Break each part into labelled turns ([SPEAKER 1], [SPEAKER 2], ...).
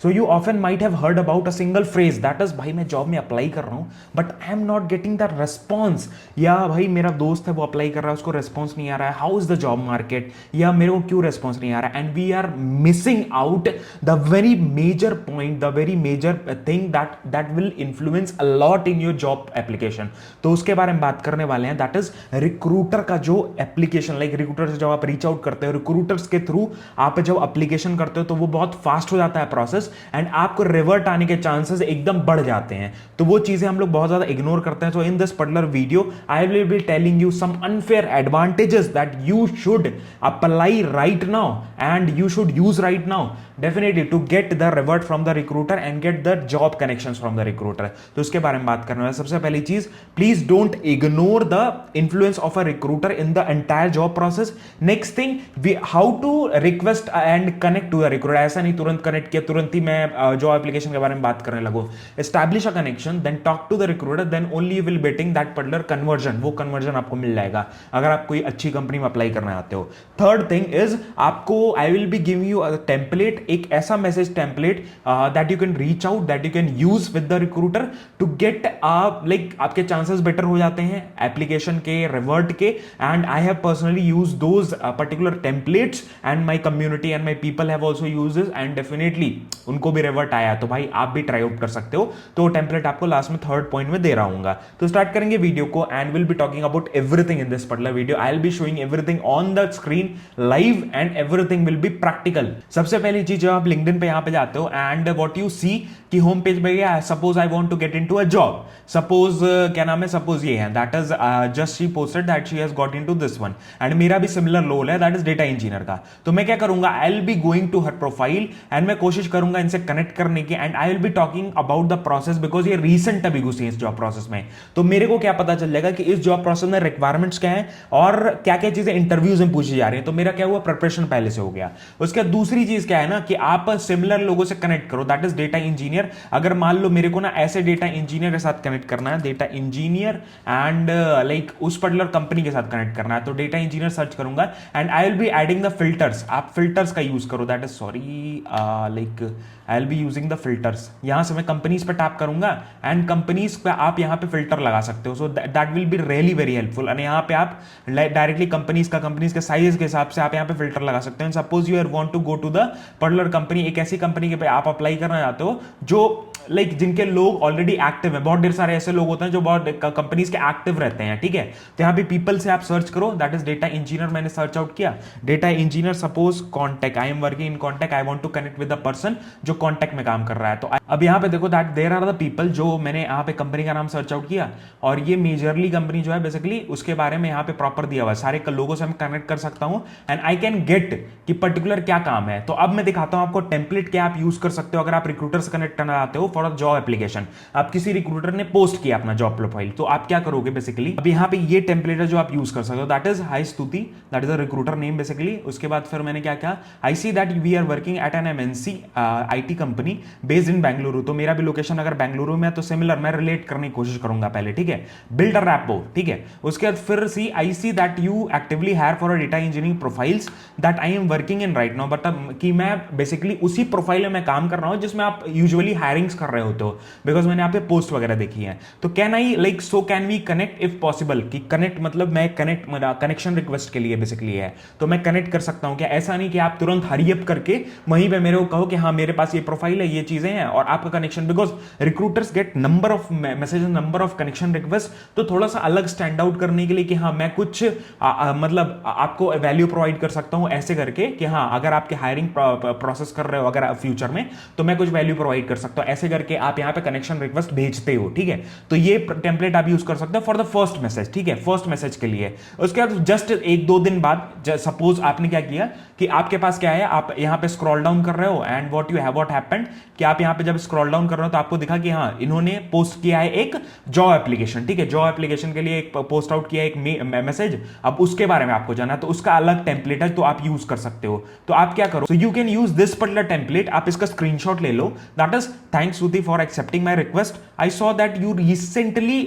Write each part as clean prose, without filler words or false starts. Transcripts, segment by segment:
[SPEAKER 1] So you often might have heard about a single phrase that is, भाई मैं job में apply कर रहा हूं but I am not getting the response, या भाई मेरा दोस्त है वो अप्लाई कर रहा है उसको रेस्पॉन्स नहीं आ रहा है, how is the job market, या मेरे को क्यों रेस्पॉन्स नहीं आ रहा है, and we are missing out the very major point, the very major thing that will influence a lot in your job application. तो उसके बारे में बात करने वाले हैं, दैट इज रिक्रूटर का जो एप्लीकेशन, लाइक रिक्रूटर से जब आप रीच आउट करते हो, रिक्रूटर्स के थ्रू आप जब एप्लीकेशन करते हो तो वो बहुत फास्ट हो जाता है प्रोसेस, एंड आपको रिवर्ट आने के चांसेस एकदम बढ़ जाते हैं। तो वो चीजें हम लोग बहुत ज्यादा इग्नोर करते हैं। So in this particular video I will be telling you some unfair advantages that you should apply right now and you should use right now definitely to get the revert from the recruiter and get the job connections from the recruiter. तो उसके बारे में बात करना है। सबसे पहली चीज, please don't ignore the influence of a recruiter in the entire job process. Next thing, how to request and connect to the recruiter. ऐसा नहीं तुरंत कनेक्ट किया तुरंत ही मैं जॉब एप्लीकेशन के बारे में बात करने लगूं। Establish a connection, then talk to the recruiter, then only you will getting that particular conversion. वो कन्वर्जन आपको मिल जाएगा अगर आप कोई अच्छी कंपनी में अप्लाई करना चाहते हो। थर्ड थिंग इज, आपको I will be giving you a template, एक ऐसा message template that you can reach out, that you can use with the recruiter to get like आपके चांसेस बेटर हो जाते हैं एप्लीकेशन के रिवर्ट के। And I have personally use those particular templates and my community and my people have also use this and definitely उनको भी revert आया। तो भाई आप भी ट्राई आउट कर सकते हो। तो टेम्पलेट आपको लास्ट में थर्ड पॉइंट में दे रहा हूंगा। तो स्टार्ट करेंगे वीडियो को and will be talking about everything in this particular video. I will be showing everything on the screen live and everything will be practical. सबसे पहली चीज, जब आप लिंक्डइन पे यहां पे जाते हो एंड व्हाट यू सी कि होम पेज पे गया, suppose I want to get into a job, suppose क्या नाम है, सपोज ये है, that is just she posted that she has got into this one and मेरा भी सिमिलर रोल है, दैट इज डेटा इंजीनियर का। तो मैं क्या करूंगा, I will be going to her profile and मैं कोशिश करूंगा इनसे कनेक्ट करने की and I will be talking about the process because ये रीसेंट अभी घुसी है इस जॉब प्रोसेस में। तो मेरे को क्या पता चल जाएगा कि इस जॉब प्रोसेस में रिक्वायरमेंट्स क्या है और क्या क्या चीजें इंटरव्यूज में पूछी जा रही है। तो मेरा क्या हुआ, प्रिपरेशन पहले से हो गया। उसके बाद दूसरी चीज क्या है ना कि आप सिमिलर लोगों से कनेक्ट करो, दैट इज डेटा इंजीनियर। अगर मान लो मेरे को ना ऐसे डेटा इंजीनियर के साथ कनेक्ट करना है, डेटा इंजीनियर एंड लाइक उस पर्टिकुलर कंपनी के साथ कनेक्ट करना है, तो डेटा इंजीनियर सर्च करूंगा and I will be adding the filters. आप फिल्टर्स का यूज करो, that is sorry like I will be using the filters. यहां से मैं कंपनीज पे टैप करूंगा एंड कंपनीज पे आप यहां पे फिल्टर लगा सकते हो। So that will be really very helpful. And यहां पे आप डायरेक्टली कंपनीज के साइज के हिसाब से आप यहां पे फिल्टर लगा सकते हैं। Suppose you are want to go to the particular company, एक ऐसी कंपनी के पे आप अप्लाई करना चाहते हो जो लाइक जिनके लोग ऑलरेडी एक्टिव है। बहुत ढेर सारे ऐसे लोग होते हैं जो बहुत कंपनीज के एक्टिव रहते हैं, ठीक है। तो यहां पे पीपल से आप सर्च करो, दैट इज डेटा इंजीनियर। मैंने सर्च आउट किया data engineer, suppose contact, I am working in contact, I want to connect with the person जो कॉन्टैक्ट में काम कर रहा है। तो अब यहां पे देखो that there are the people, जो मैंने यहां पे कंपनी का नाम सर्च आउट किया और ये मेजरली कंपनी जो है बेसिकली उसके बारे में यहां पे प्रॉपर दिया हुआ है, सारे लोगों से मैं कनेक्ट कर सकता हूं एंड आई कैन गेट कि पर्टिकुलर क्या काम है। तो अब मैं दिखाता हूं आपको टेम्पलेट क्या आप यूज कर सकते हो अगर आप रिक्रूटर से कनेक्ट करना चाहते हो फॉर अ जॉब एप्लीकेशन। आप किसी रिक्रूटर ने पोस्ट किया अपना जॉब प्रोफाइल, तो आप क्या करोगे बेसिकली, अब यहां पे ये टेम्पलेट है जो आप यूज कर सकते हो, that is hi Stuti, that is a recruiter name basically. उसके बाद फिर मैंने क्या किया, I see that we are working at an MNC IT company based in Bengaluru. तो मेरा भी लोकेशन अगर बेंगलुरु में है तो सिमिलर मैं रिलेट करने की कोशिश करूंगा पहले, ठीक है। बिल्ड अ रैपो, ठीक है। उसके बाद फिर see I see that you actively hire for a data engineering profiles that I am working in right now, but कि मैं बेसिकली उसी प्रोफाइल में मैं काम कर रहा हूं जिसमें आप यूजुअली हायरिंग्स कर रहे होते हो, बिकॉज मैंने यहाँ पे पोस्ट वगैरह देखी है। तो can I like so can we connect if possible, कि कनेक्ट मतलब मैं कनेक्शन रिक्वेस्ट के लिए बेसिकली है, तो मैं कनेक्ट कर सकता हूं क्या। ऐसा नहीं कि आप तुरंत हरी अप करके वहीं पे मेरे को कहो कि हाँ मेरे पास ये प्रोफाइल है, ये चीजें हैं और आपका connection, because recruiters get number of message, number of connection request. तो थोड़ा सा अलग स्टैंड आउट करने के लिए कि हाँ मैं कुछ मतलब आपको वैल्यू प्रोवाइड कर सकता हूं ऐसे करके कि हाँ अगर आपके हायरिंग प्रोसेस कर रहे हो अगर फ्यूचर में, तो मैं कुछ वैल्यू प्रोवाइड कर सकता हूं, ऐसे करके आप यहां पे कनेक्शन रिक्वेस्ट भेजते हो, ठीक है। तो ये टेम्पलेट आप यूज कर सकते हो फॉर द फर्स्ट मैसेज, ठीक है, फर्स्ट मैसेज के लिए। उसके बाद जस्ट एक दो दिन बाद सपोज आपने क्या किया कि आपके पास क्या है, आप यहां पे स्क्रॉल डाउन कर रहे हो एंड व्हाट हैपेंड कि आप यहां पे जब स्क्रॉल डाउन कर रहे हो तो आपको दिखा कि हाँ इन्होंने पोस्ट किया है एक जॉब एप्लीकेशन, ठीक है। जॉब एप्लीकेशन के लिए एक पोस्ट आउट किया एक मैसेज, अब उसके बारे में आपको जाना, तो उसका अलग टेम्पलेट है तो आप यूज कर सकते हो। तो आप क्या करो, so you can use this particular template, आप इसका स्क्रीनशॉट ले लो, that is thanks Stuti, for accepting my request. I saw that you recently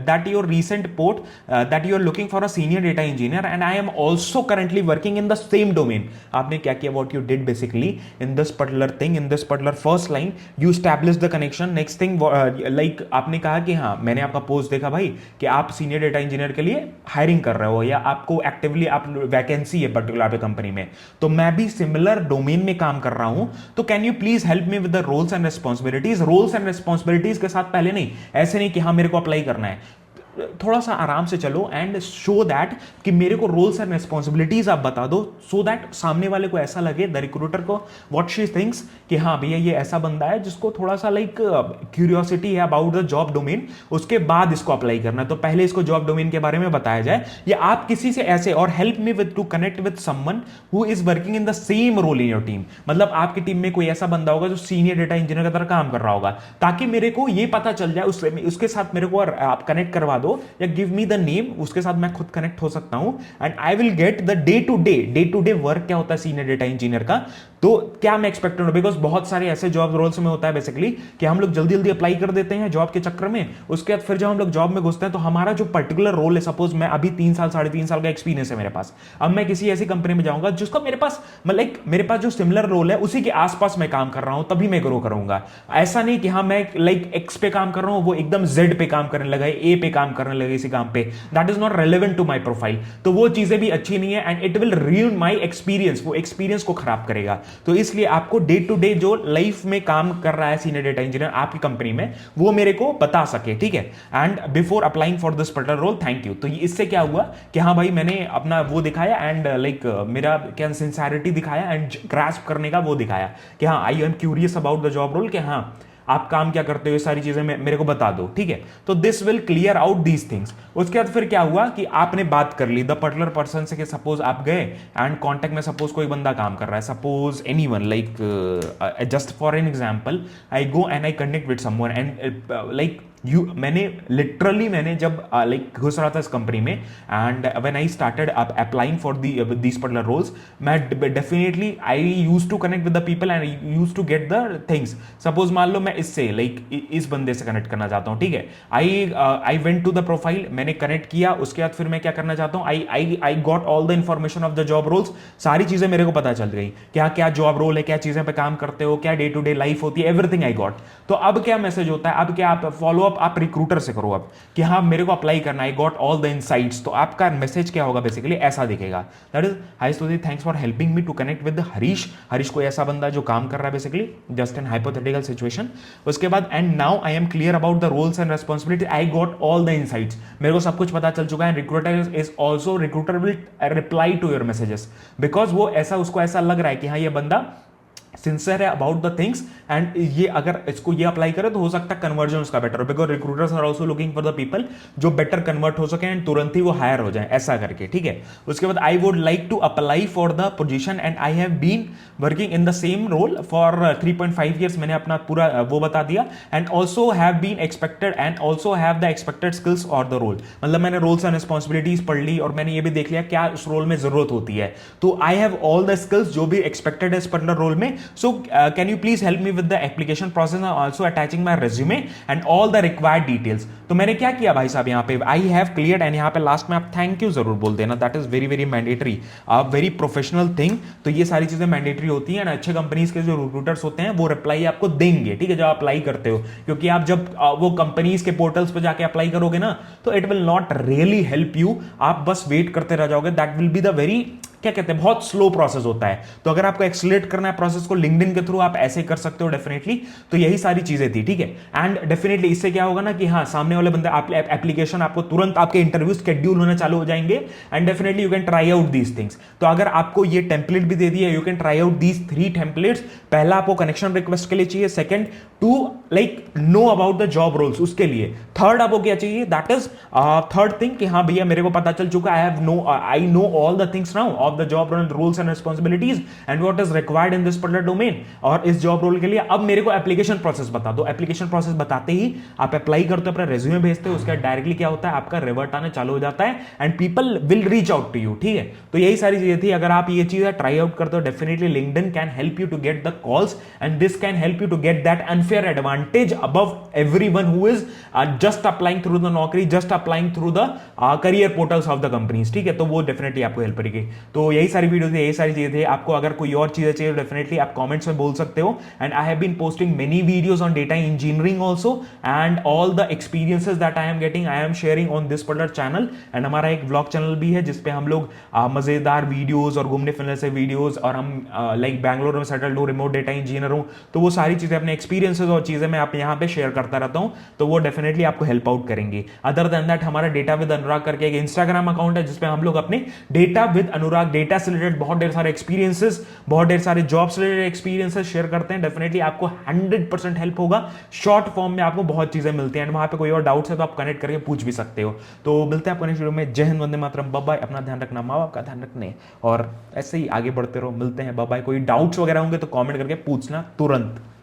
[SPEAKER 1] that your recent port that you are looking for a senior data engineer, and I am also currently working in the same domain. आपने क्या किया? What you did basically in this particular thing, in this particular first line, you established the connection. Next thing, like आपने कहा कि हाँ, मैंने आपका post देखा भाई कि आप सीनियर डेटा इंजीनियर के लिए हायरिंग कर रहे हो, या आपको एक्टिवली आप वैकेंसी है पर्टिकुलर पे कंपनी में, तो मैं भी सिमिलर डोमेन में काम कर रहा हूं, तो can you please help me with the roles and responsibilities. Roles and responsibilities के साथ पहले नहीं, ऐसे नहीं कि हाँ मेरे को अप्लाई करना है, थोड़ा सा आराम से चलो एंड शो दैट कि मेरे को रोल्स एंड रिस्पॉन्सिबिलिटीज आप बता दो, सो दैट सामने वाले को ऐसा लगे, द रिक्रूटर को, व्हाट शी थिंक्स कि हाँ भैया ये ऐसा बंदा है जिसको थोड़ा सा लाइक क्यूरियोसिटी है अबाउट द जॉब डोमेन, उसके बाद इसको अप्लाई करना है, तो पहले इसको जॉब डोमेन के बारे में बताया जाए, या आप किसी से ऐसे, और help me with to connect with someone who is working in the same role in your team. मतलब आपकी टीम में कोई ऐसा बंदा होगा जो सीनियर डेटा इंजीनियर की तरह काम कर रहा होगा, ताकि मेरे को ये पता चल जाए, उसके साथ मेरे को आप कनेक्ट करवा दो, या गिव मी द नेम, उसके साथ मैं खुद कनेक्ट हो सकता हूं, and I will get the day to day work क्या होता है सीनियर डेटा इंजीनियर का, तो क्या मैं एक्सपेक्टेड हूं, बिकॉज बहुत सारे ऐसे जॉब रोल्स में होता है बेसिकली कि हम लोग जल्दी जल्दी अप्लाई कर देते हैं जॉब के चक्कर में, उसके बाद फिर जब हम लोग जॉब में घुसते हैं तो हमारा जो पर्टिकुलर रोल है, सपोज मैं अभी 3 साल 3.5 साल का एक्सपीरियंस है मेरे पास, अब मैं किसी ऐसी कंपनी में जाऊंगा जिसका मेरे पास लाइक मेरे पास जो सिमिलर रोल है उसी के आसपास मैं काम कर रहा हूं, तभी मैं ग्रो करूंगा। ऐसा नहीं कि हाँ मैं लाइक एक्स पे काम कर रहा हूं, वो एकदम जेड पे काम करने लगा है, ए पे काम करने लगे इसी काम पे, that is not relevant to my profile, तो वो चीजें भी अच्छी नहीं है, and it will ruin my experience, वो एक्सपीरियंस को खराब करेगा। तो इसलिए आपको डे टू डे जो लाइफ में काम कर रहा है सीनियर डेटा इंजीनियर आपकी कंपनी में, वो मेरे को बता सके, ठीक है। And before applying for this particular role, thank you. तो इससे क्या हुआ कि हाँ भाई मैंने अपना वो दिखाया, एंड लाइक मेरा क्या सिंसियरिटी दिखाया, एंड ग्रास्प करने का वो दिखाया कि हाँ I am curious about the job role, कि हाँ आप काम क्या करते हो, ये सारी चीजें मेरे को बता दो, ठीक है। तो this will clear out these things. उसके बाद फिर क्या हुआ कि आपने बात कर ली द पर्टिकुलर पर्सन से, कि सपोज आप गए एंड कांटेक्ट में सपोज कोई बंदा काम कर रहा है, suppose anyone, like just for an example I go and I connect with someone, and like मैंने लिटरली मैंने जब लाइक घुस रहा था इस कंपनी में, and when I started applying for these particular roles, मैं definitely I used to connect with the people and used to get the things. Suppose मान लो मैं इससे लाइक इस बंदे से कनेक्ट करना चाहता हूं, ठीक है, I went to the profile, मैंने कनेक्ट किया, उसके बाद फिर मैं क्या करना चाहता हूं, I got all the information of the job roles, सारी चीजें मेरे को पता चल गई, क्या क्या जॉब रोल है, क्या चीजें पे काम करते हो, क्या डे टू डे लाइफ होती है, एवरीथिंग आई गॉट। तो अब क्या मैसेज होता है, अब क्या आप फॉलो आप रिक्रूटर से करो अब कि हाँ मेरे को अप्लाई करना है, आई गॉट ऑल द इनसाइट्स, तो आपका मैसेज क्या होगा बेसिकली ऐसा दिखेगा, that is hi Stuti, thanks for helping me to connect with Harish. Harish कोई ऐसा बंदा जो काम कर रहा है basically, just an hypothetical situation. उसके बाद and now I am clear about the roles and responsibility, I got all the insights, मेरे को सब कुछ पता चल चुका है। Recruiter will reply to your messages, because वो ऐसा उसको ऐसा लग रहा है कि हाँ ये बंदा सिंसियर है अबाउट द थिंग्स, एंड ये अगर इसको ये अप्लाई करे तो हो सकता है कन्वर्जन उसका बेटर हो, because recruiters are also looking for the people जो बेटर कन्वर्ट हो सके एंड तुरंत ही वो हायर हो जाए, ऐसा करके, ठीक है। उसके बाद I would like to apply for the position and I have been working in the same role for 3.5 years, मैंने अपना पूरा वो बता दिया, and also have been expected and also have the expected skills और द रोल, मतलब मैंने roles and responsibilities पढ़ ली और मैंने ये भी देख लिया क्या उस रोल में जरूरत होती है, तो I have all the skills जो भी एक्सपेक्टेड है इस पर्टिकुलर रोल में। So can you please help me with the application process and also attaching my resume and all the required details। तो मैंने क्या किया भाई साहब यहाँ पे, I have cleared, एंड यहाँ पे लास्ट में आप थैंक यू जरूर बोल देना, that is very very mandatory, very professional thing. तो ये सारी चीजें मैंडेटरी होती हैं, अच्छे कंपनीज के जो रिक्रूटर्स होते हैं वो रिप्लाई आपको देंगे, ठीक है, जब अप्लाई करते हो, क्योंकि आप जब वो कंपनीज के पोर्टल्स पे जाके अप्लाई करोगे ना तो it will not really help you, आप बस वेट करते रह जाओगे, that will be the very क्या कहते हैं बहुत स्लो प्रोसेस होता है। तो अगर आपको एक्सलेट करना है प्रोसेस को लिंक्डइन के थ्रू आप ऐसे कर सकते हो डेफिनेटली। तो यही सारी चीजें थी, ठीक है। एंड डेफिनेटली इससे क्या होगा ना कि हाँ सामने वाले बंदे एप्लीकेशन आपको तुरंत आपके इंटरव्यू शेड्यूल होना चालू हो जाएंगे, and definitely you can try out these things. तो अगर आपको ये टेम्पलेट भी दे दिया, you can try out these 3 templates. पहला आपको कनेक्शन रिक्वेस्ट के लिए चाहिए, second to like know about the job roles उसके लिए, थर्ड आपको क्या चाहिए, दैट इज थर्ड थिंग कि हाँ भैया मेरे को पता चल चुका, I know all the things now of the job role, rules and responsibilities and what is required in this particular domain. और इस जॉब रोल के लिए अब मेरे को एप्लीकेशन प्रोसेस बता दो। एप्लीकेशन प्रोसेस बताते ही आप अप्लाई करते हो, अपना रेज्यूमे भेजते हो, उसका डायरेक्टली क्या होता है, आपका रिवर्ट आने चालू हो जाता है and people will reach out to you. ठीक है, तो यही सारी चीजें थी। अगर आप ये चीजें ट्राई आउट करते हो, definitely LinkedIn can help you to get the calls and this can help you to get that unfair advantage above everyone who is just applying through the Naukri, just applying through the career portals of the companies. ठीक है, तो वो definitely आपको help करेगी। तो यही सारी video थी, यही सारी चीजें थी। आपको अगर कोई और चीजें चाहिए डेफिनेटली आप कमेंट्स में बोल सकते हो। And I have been posting many videos on data engineering also and all the experiences that I am getting I am sharing on this particular channel. And हमारा एक व्लॉग चैनल भी है जिसपे हम लोग मजेदार वीडियोस और घूमने फिरने से वीडियोस, और हम लाइक बैंगलोर में सेटल्ड हूँ, रिमोट डेटा इंजीनियर हूँ, तो वो सारी चीजें, अपने एक्सपीरियंसेस और चीजें मैं आप यहाँ पे शेयर करता रहता हूँ, तो वो डेफिनेटली आपको हेल्प आउट करेंगे। अदर देन दैट हमारा डेटा विद अनुराग करके एक इंस्टाग्राम अकाउंट है जिसपे हम लोग अपने डेटा विद अनुराग, डेटा से रिलेटेड बहुत ढेर सारे एक्सपीरियंसेस, बहुत ढेर सारे जॉब से रिलेटेड एक्सपीरियंसेस शेयर करते हैं। डेफिनेटली आपको 100% हेल्प होगा। शॉर्ट फॉर्म में आपको बहुत चीजें मिलती हैं एंड वहां पे कोई और डाउट्स है तो आप कनेक्ट करके पूछ भी सकते हो। तो मिलते हैं आपको नेक्स्ट वीडियो में। जय हिंद, वंदे मातरम, बाय बाय। अपना ध्यान रखना, माँ बाप का ध्यान रखने, और ऐसे ही आगे बढ़ते रहो। मिलते हैं, बाय बाय। कोई डाउट्स वगैरह होंगे तो कमेंट करके पूछना तुरंत।